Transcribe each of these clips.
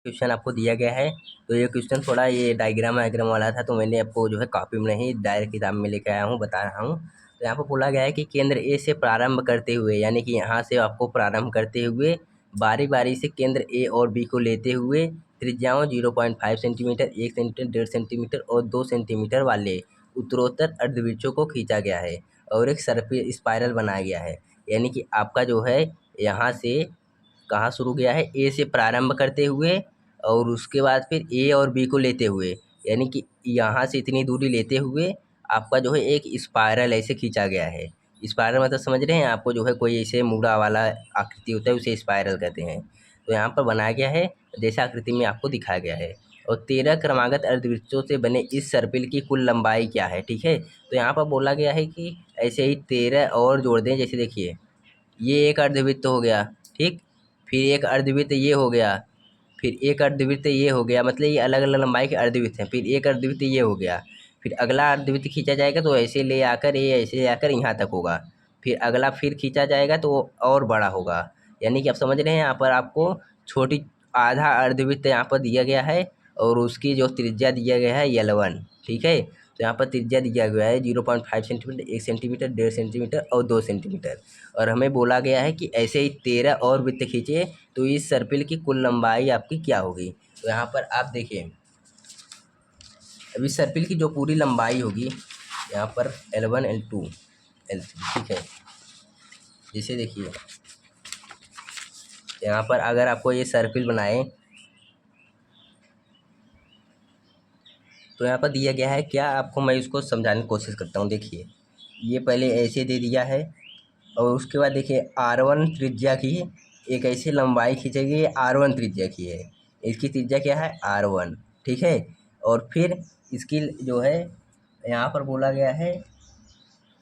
Question आपको दिया गया है। तो ये क्वेश्चन थोड़ा ये डायग्राम वायग्राम वाला था, तो मैंने आपको जो है कॉपी में नहीं डायरेक्ट किताब में लेके आया हूँ, बता रहा हूँ। तो यहाँ पर बोला गया है कि केंद्र ए से प्रारंभ करते हुए, यानी कि यहाँ से आपको प्रारंभ करते हुए बारी बारी से केंद्र ए और बी को लेते हुए त्रिज्याओं 0.5 सेंटीमीटर, 1 सेंटीमीटर, 1.5 सेंटीमीटर और 2 सेंटीमीटर वाले उत्तरोत्तर अर्धवृक्षों को खींचा गया है और एक सर्पिल स्पाइरल बनाया गया है। यानी कि आपका जो है यहाँ से कहाँ शुरू गया है, ए से प्रारंभ करते हुए और उसके बाद फिर ए और बी को लेते हुए, यानी कि यहाँ से इतनी दूरी लेते हुए आपका जो है एक स्पाइरल ऐसे खींचा गया है। स्पाइरल मतलब समझ रहे हैं, आपको जो है कोई ऐसे मुड़ा वाला आकृति होता है उसे स्पाइरल कहते हैं। तो यहाँ पर बनाया गया है जैसे आकृति में आपको दिखाया गया है। और 13 क्रमागत अर्धवृत्तों से बने इस सर्पिल की कुल लंबाई क्या है, ठीक है। तो यहाँ पर बोला गया है कि ऐसे ही 13 और जोड़ दें। जैसे देखिए ये एक अर्धवृत्त हो गया, ठीक, फिर एक अर्धवृत्त ये हो गया, फिर एक अर्धवृत्त ये हो गया, मतलब ये अलग अलग लंबाई के अर्धवृत्त हैं। फिर एक अर्धवृत्त ये हो गया, फिर अगला अर्धवृत्त खींचा जाएगा तो ऐसे ले आकर ये ऐसे ले आकर यहाँ तक होगा। फिर अगला फिर खींचा जाएगा तो और बड़ा होगा। यानी कि आप समझ रहे हैं, यहाँ पर आपको छोटी आधा अर्धवृत्त यहाँ पर दिया गया है और उसकी जो त्रिज्या दिया गया है L1, ठीक है। तो यहाँ पर त्रिज्या दिया गया है 0.5 सेंटीमीटर, 1 सेंटीमीटर, 1.5 सेंटीमीटर और 2 सेंटीमीटर। और हमें बोला गया है कि ऐसे ही 13 और वृत्त खींचे तो इस सर्पिल की कुल लंबाई आपकी क्या होगी। तो यहाँ पर आप देखिए, अभी सर्पिल की जो पूरी लंबाई होगी यहाँ पर L1, L2, L3, ठीक है। जैसे देखिए यहाँ पर अगर आपको ये सर्पिल बनाए तो यहाँ पर दिया गया है क्या, आपको मैं इसको समझाने की कोशिश करता हूँ। देखिए ये पहले ऐसे दे दिया है और उसके बाद देखिए R1 त्रिज्या की एक ऐसी लंबाई खींचेगी, ये R1 त्रिज्या की है, इसकी त्रिज्या क्या है R1, ठीक है। और फिर इसकी जो है यहाँ पर बोला गया है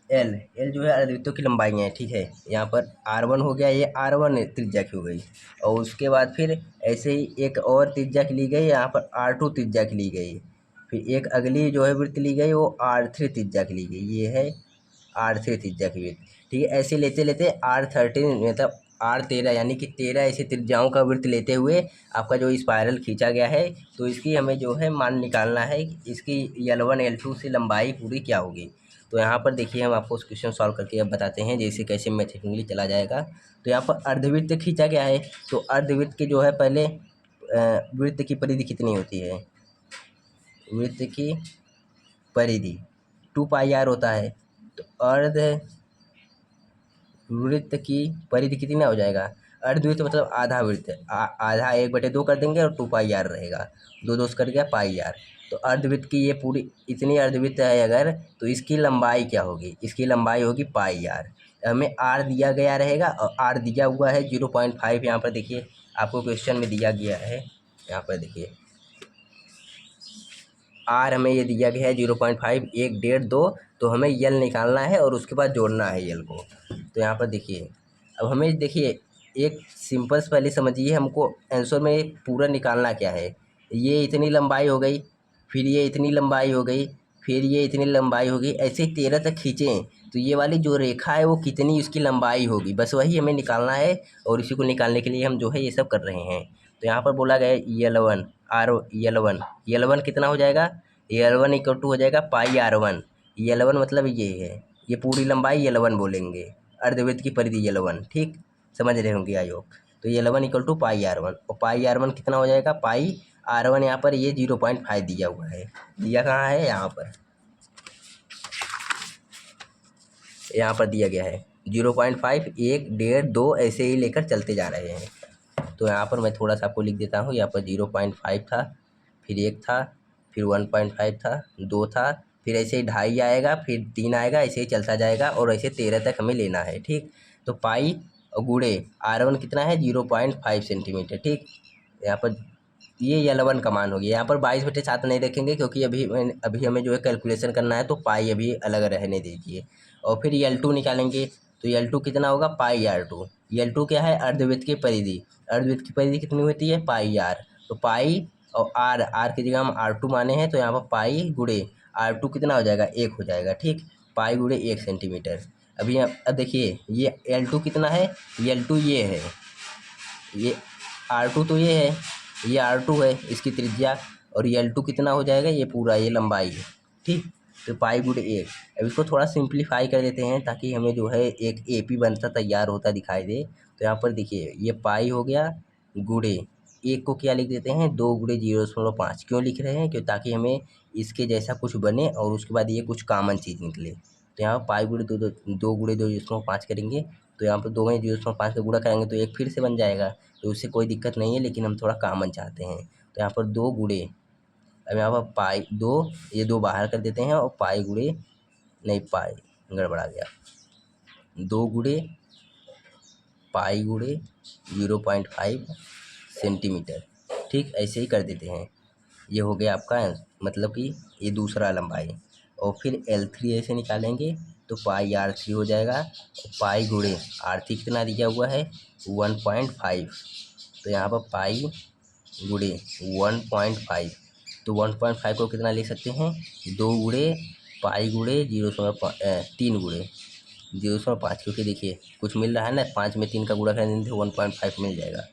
L जो है अर्धवृत्तों की लंबाई है, ठीक है। यहाँ पर R1 हो गया, ये R1 त्रिज्या की हो गई। और उसके बाद फिर ऐसे ही एक और त्रिज्या की ली गई, यहाँ पर R2 त्रिज्या की ली गई। फिर एक अगली जो है वृत्त ली गई वो R3 त्रिज्या की ली गई, ये है R3 त्रिज्या की वृत्त, ठीक है। ऐसे लेते लेते R13 मतलब R13 यानी कि 13 ऐसी त्रिज्याओं का वृत्त लेते हुए आपका जो स्पाइरल खींचा गया है। तो इसकी हमें जो है मान निकालना है, इसकी L1 L2 से लंबाई पूरी क्या होगी। तो यहाँ पर देखिए हम आपको उस क्वेश्चन सॉल्व करके अब बताते हैं, जैसे कैसे मैथमेटिकली चला जाएगा। तो यहाँ पर अर्धवृत्त खींचा गया है, तो अर्धवृत्त की जो है पहले वृत्त की परिधि कितनी होती है, वृत्त की परिधि 2πr होता है। तो अर्ध वृत्त की परिधि कितना हो जाएगा, अर्धवृत्त मतलब आधा वृत्त, आधा 1/2 कर देंगे और 2πr रहेगा, दो दो कर गया πr। तो अर्धवृत्त की ये पूरी इतनी अर्धवृत्त है अगर, तो इसकी लंबाई क्या होगी, इसकी लंबाई होगी πr। हमें r दिया गया रहेगा और r दिया हुआ है 0.5। यहाँ पर देखिए आपको क्वेश्चन में दिया गया है, यहाँ पर देखिए r हमें ये दिया गया है 0.5, 1, 1.5, 2। तो हमें यल निकालना है और उसके बाद जोड़ना है यल को। तो यहाँ पर देखिए अब हमें देखिए एक सिंपल से पहले समझिए, हमको आंसर में पूरा निकालना क्या है। ये इतनी लंबाई हो गई, फिर ये इतनी लंबाई हो गई, फिर ये इतनी लंबाई होगी, ऐसे ही 13 तक खींचें तो ये वाली जो रेखा है वो कितनी उसकी लंबाई होगी, बस वही हमें निकालना है। और इसी को निकालने के लिए हम जो है ये सब कर रहे हैं। तो यहाँ पर बोला गया है L1 L1 कितना हो जाएगा, L1 इक्वल टू हो जाएगा πr1। L1 मतलब ये है, ये पूरी लंबाई L1 बोलेंगे, अर्धवृत्त की परिधि L1, ठीक, समझ रहे होंगे आई होप। तो L1 इक्वल टू πr1 और πr1 कितना हो जाएगा, πr1 यहाँ पर ये 0.5 दिया हुआ है, दिया कहाँ है, यहाँ पर दिया गया है 0.5, 1, 1.5, 2 ऐसे ही लेकर चलते जा रहे हैं। तो यहाँ पर मैं थोड़ा सा आपको लिख देता हूँ, यहाँ पर 0.5 था, फिर 1 था, फिर 1.5 था, 2 था, फिर ऐसे ही 2.5 आएगा, फिर 3 आएगा, ऐसे ही चलता जाएगा और ऐसे 13 तक हमें लेना है, ठीक। तो पाई और गुड़े R1 कितना है 0.5 सेंटीमीटर, ठीक। यहाँ पर ये L1 का मान हो गया। यहाँ पर 22/7 नहीं रखेंगे क्योंकि अभी हमें जो है कैलकुलेशन करना है, तो पाई अभी अलग रहने दीजिए। और फिर L2 निकालेंगे, तो L2 कितना होगा πr2। L2 क्या है, अर्धवृत्त की परिधि, अर्धवृत्त की परिधि कितनी होती है πr। तो पाई और r की जगह हम R2 माने हैं, तो यहाँ पर पाई गुड़े R2 कितना हो जाएगा, 1 हो जाएगा, ठीक। पाई गुड़े 1 सेंटीमीटर। अभी अब देखिए ये L2 कितना है, L2 ये है, ये R2 तो ये है, ये R2 है इसकी त्रिज्या, और ये L2 कितना हो जाएगा, ये पूरा ये लंबाई है, ठीक। तो पाई गुणे 1। अब इसको थोड़ा सिंप्लीफाई कर देते हैं ताकि हमें जो है एक AP बनता तैयार होता दिखाई दे। तो यहाँ पर देखिए ये पाई हो गया गुणे 1 को क्या लिख देते हैं, 2 गुणे 0.5। क्यों लिख रहे हैं, क्यों, ताकि हमें इसके जैसा कुछ बने और उसके बाद ये कुछ कॉमन चीज़ निकले। तो यहाँ पाई गुणे 2 गुणे 2.5 करेंगे, तो यहाँ पर 2 में 0.5 का गुणा करेंगे तो 1 फिर से बन जाएगा, तो उससे कोई दिक्कत नहीं है, लेकिन हम थोड़ा कॉमन चाहते हैं। तो यहाँ पर 2 गुणे, अब यहाँ पर पाई 2, ये 2 बाहर कर देते हैं, और पाई गुणे, नहीं पाई गड़बड़ा गया, 2 गुणे पाई गुणे 0.5 सेंटीमीटर, ठीक। ऐसे ही कर देते हैं। ये हो गया आपका मतलब कि ये दूसरा लंबाई। और फिर L3 ऐसे निकालेंगे तो पाई R3 हो जाएगा, और पाई गुणे R3 कितना दिया हुआ है 1.5। तो यहाँ पर पाई गुणे 1.5, तो 1.5 को कितना लिख सकते हैं, 2 गुणे पाई गुणे 3 गुणे 0.5, क्योंकि देखिए कुछ मिल रहा है ना, 5 में 3 का गुणा करेंगे तो 1.5 मिल जाएगा।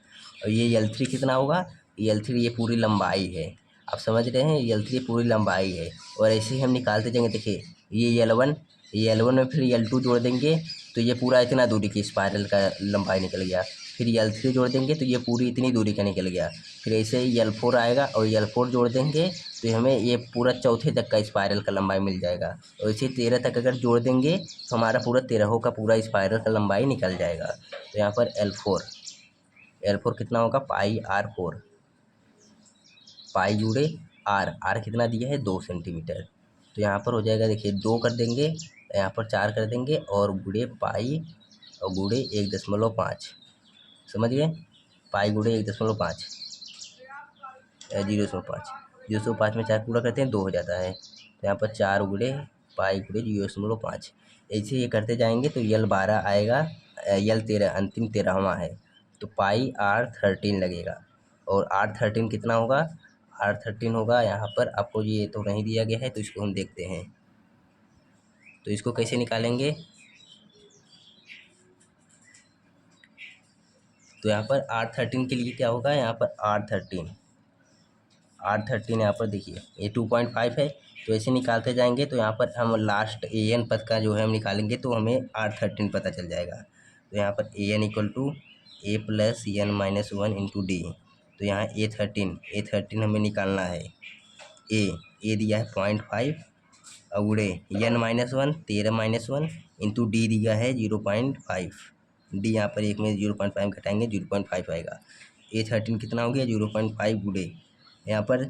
और ये L3 कितना होगा, ये L3 ये पूरी लंबाई है, आप समझ रहे हैं, ये L3 पूरी लंबाई है। और ऐसे ही हम निकालते जाएंगे, देखिए ये L1, ये L1 में फिर L2 जोड़ देंगे तो ये पूरा इतना दूरी की स्पाइरल का लंबाई निकल गया। फिर L3 जोड़ देंगे तो ये पूरी इतनी दूरी का निकल गया। फिर ऐसे ही L4 आएगा, और L4 जोड़ देंगे तो हमें ये पूरा चौथे तक का स्पाइरल का लंबाई मिल जाएगा। और इसे 13 तक अगर जोड़ देंगे तो हमारा पूरा 13 का पूरा स्पाइरल का लंबाई निकल जाएगा। तो यहाँ पर L4 कितना होगा, पाई R4, पाई जुड़े R कितना दिया है 2 सेंटीमीटर। तो यहाँ पर हो जाएगा, देखिए 2 कर देंगे, यहाँ पर 4 कर देंगे, और गुणे पाई और गुणे 1.5, समझ गए, पाई गुणे 1.5, 0.5, 0.5 में 4 पूरा करते हैं 2 हो जाता है। तो यहाँ पर 4 गुणे पाई गुणे 0.5, ऐसे ये करते जाएंगे तो L12 आएगा, L13 अंतिम 13वां है, तो पाई R13 लगेगा। और R13 कितना होगा, R13 होगा, यहाँ पर आपको ये तो नहीं दिया गया है, तो इसको हम देखते हैं। तो इसको कैसे निकालेंगे, तो यहाँ पर R13 के लिए क्या होगा, यहाँ पर R13 यहाँ पर देखिए ये 2.5 है, तो ऐसे निकालते जाएंगे तो यहाँ पर हम लास्ट AN पद का जो है हम निकालेंगे तो हमें R13 पता चल जाएगा। तो यहाँ पर AN equal to A plus N-1 into D। तो यहाँ A13 हमें निकालना है, ए दिया है 0.5, और गुणे N-1 13-1 इंटू D दिया है 0.5, D यहाँ पर एक में 0.5 घटाएंगे 0.5 आएगा। A13 कितना हो गया 0.5 गुणे यहाँ पर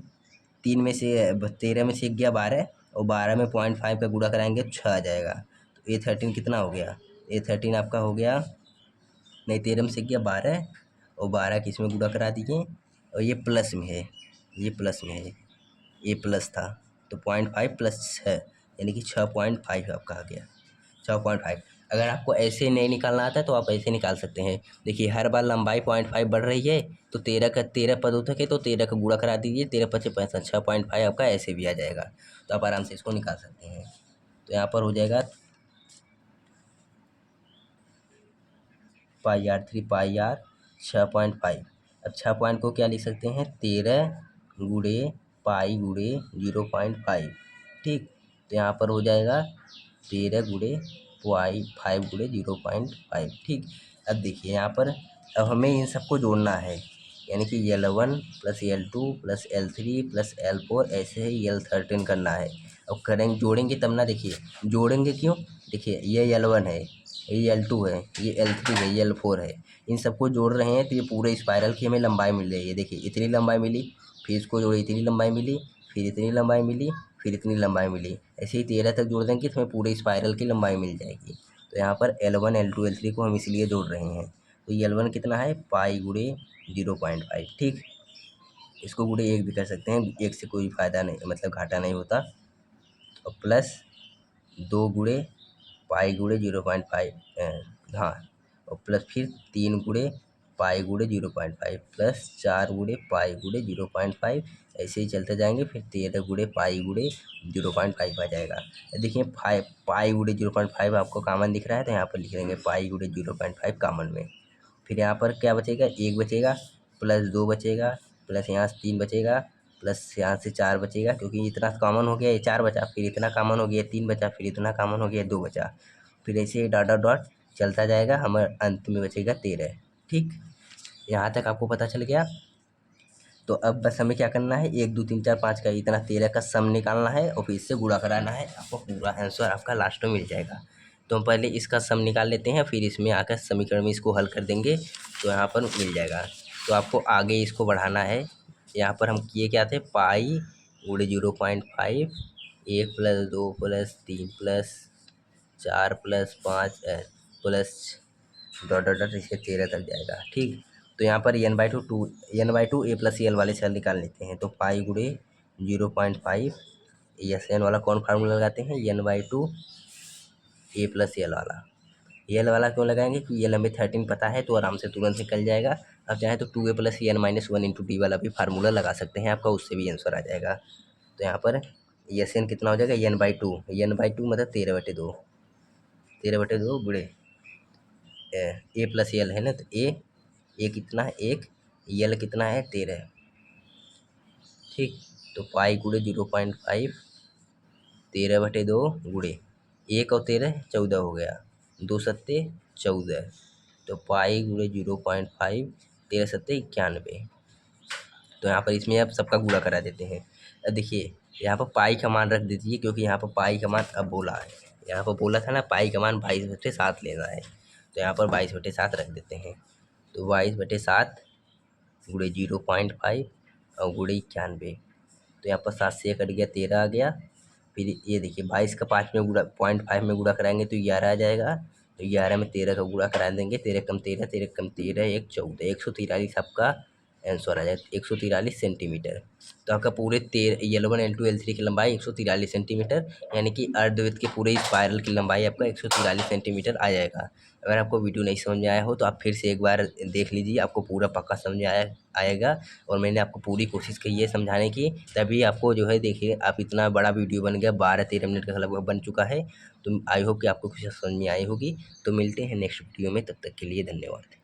3 में से 13 में से गया 12, और 12 में 0.5 का गुणा कराएंगे 6 आ जाएगा। तो A13 कितना हो गया, A13 आपका हो गया, नहीं 13 में से गया 12, और 12 किस में गुणा करा दिए, और ये प्लस में है, ये प्लस में है, ये प्लस था, तो 0.5 प्लस 6 यानी कि 6.5 आपका आ गया, 6.5। अगर आपको ऐसे नहीं निकालना आता है तो आप ऐसे निकाल सकते हैं। देखिए हर बार लंबाई 0.5 बढ़ रही है, तो 13 पद होते हैं, तो 13 का गुणा करा दीजिए, 13×5 = 6.5 आपका ऐसे भी आ जाएगा। तो आप आराम से इसको निकाल सकते हैं। तो यहाँ पर हो जाएगा पाई R3 पाई R 6.5। अब 6 को क्या लिख सकते हैं, 13 गुणे पाई गुणे 0.5, ठीक। तो यहाँ पर हो जाएगा 13 गुणे पाई 5 गुणे 0.5, ठीक। अब देखिए यहाँ पर अब हमें इन सबको जोड़ना है, यानी कि L1 plus L2 plus L3 plus L4 ऐसे ही L13 करना है। अब करेंगे जोड़ेंगे तब ना, देखिए जोड़ेंगे क्यों, देखिए ये L1 है, ये L2 है, ये L3 है, ये L4 है, इन सबको जोड़ रहे हैं तो ये पूरे स्पाइरल की हमें लंबाई मिल रही है। देखिए इतनी लंबाई मिली, फिर इसको जोड़े इतनी लंबाई मिली, फिर इतनी लंबाई मिली, फिर इतनी लंबाई मिली, ऐसे ही 13 तक जोड़ देंगे तो हमें पूरे स्पाइरल की लंबाई मिल जाएगी। तो यहाँ पर L1 L2 L3 को हम इसलिए जोड़ रहे हैं। तो L1 कितना है, पाई गुणे 0.5, ठीक। इसको गुणे 1 भी कर सकते हैं, 1 से कोई फ़ायदा नहीं, मतलब घाटा नहीं होता। और प्लस 2 गुणे पाई गुणे 0.5, हाँ, और प्लस फिर 3 गुणे पाई गुणे 0.5 प्लस 4 गुणे पाई गुणे 0.5, ऐसे ही चलते जाएंगे, फिर 13 गुणे पाई गुणे 0.5 आ जाएगा। देखिए पाई गुणे 0.5 आपको कॉमन दिख रहा है, तो यहाँ पर लिख देंगे पाई गुणे 0.5 कॉमन में। फिर यहाँ पर क्या बचेगा, 1 बचेगा, प्लस 2 बचेगा, प्लस यहाँ से 3 बचेगा, प्लस यहाँ से 4 बचेगा, क्योंकि इतना कॉमन हो गया, ये 4 बचा, फिर इतना कॉमन हो गया 3 बचा, फिर इतना कॉमन हो गया 2 बचा, फिर ऐसे डॉट डॉट डॉट चलता जाएगा, हमारे अंत में बचेगा 13। ठीक, यहाँ तक आपको पता चल गया। तो अब बस हमें क्या करना है, 1 2 3 4 5 का इतना 13 का सम निकालना है और फिर इससे गुणा कराना है, आपको पूरा आंसर आपका लास्ट में मिल जाएगा। तो हम पहले इसका सम निकाल लेते हैं, फिर इसमें आकर समीकरण में इसको हल कर देंगे तो यहाँ पर मिल जाएगा। तो आपको आगे इसको बढ़ाना है। यहाँ पर हम किए क्या थे, पाई गुणे 0.5, 1 plus 2 plus 3 plus 4 plus 5 plus dot dot dot इसके 13 तक जाएगा। ठीक, तो यहाँ पर n/2 a प्लस एल वाले सेल निकाल लेते हैं। तो पाई गुणे 0.5, यस एन वाला कौन फार्मूला लगाते हैं, n/2 a प्लस एल वाला। एल वाला क्यों लगाएंगे, कि एल हमें 13 पता है तो आराम से तुरंत निकल जाएगा। अब चाहे तो 2a plus n-1 into D वाला भी फार्मूला लगा सकते हैं, आपका उससे भी आंसर आ जाएगा। तो यहाँ पर यस एन कितना हो जाएगा, n/2 मतलब 13/2, 13/2 गुणे ए प्लस एल है ना, तो ए कितना है 1, यल कितना है 13। ठीक, तो पाई गुणे 0.5, 13/2 गुणे 1 और 13 14 हो गया, 2 सत्ते 14, तो पाई गुणे 0.5, 13 सत्ते 91। तो यहाँ पर इसमें आप सबका गुणा करा देते हैं। अब देखिए यहाँ पर पाई का मान रख दीजिए, क्योंकि यहाँ पर पाई का मान अब बोला है, यहाँ पर बोला था ना पाई का मान 22/7 लेना है, तो यहाँ पर 22/7 रख देते हैं। तो 22/7 गुणे 0.5 और गुणे 91, तो यहाँ पर 7 से कट गया 13 आ गया। फिर ये देखिए 22 का 5 में गुणा 0.5 में गुणा कराएंगे तो 11 आ जाएगा, तो 11 में 13 का गुणा करा देंगे, 13 कम 13, 13 कम 13 1 14, 143 आपका आंसर आ जाएगा, 143 सेंटीमीटर। तो आपका पूरे L1 L2 L3 की लंबाई 143 सेंटीमीटर, यानी कि अर्धवृत्त के पूरे स्पायरल की लंबाई आपका 143 सेंटीमीटर आ जाएगा। अगर आपको वीडियो नहीं समझ में आया हो तो आप फिर से एक बार देख लीजिए, आपको पूरा पक्का समझ आएगा। और मैंने आपको पूरी कोशिश की है समझाने की, तभी आपको जो है देखिए आप इतना बड़ा वीडियो बन गया, 12-13 मिनट का लगभग बन चुका है। तो आई होप कि आपको कुछ समझ में आई होगी। तो मिलते हैं नेक्स्ट वीडियो में, तब तक के लिए धन्यवाद।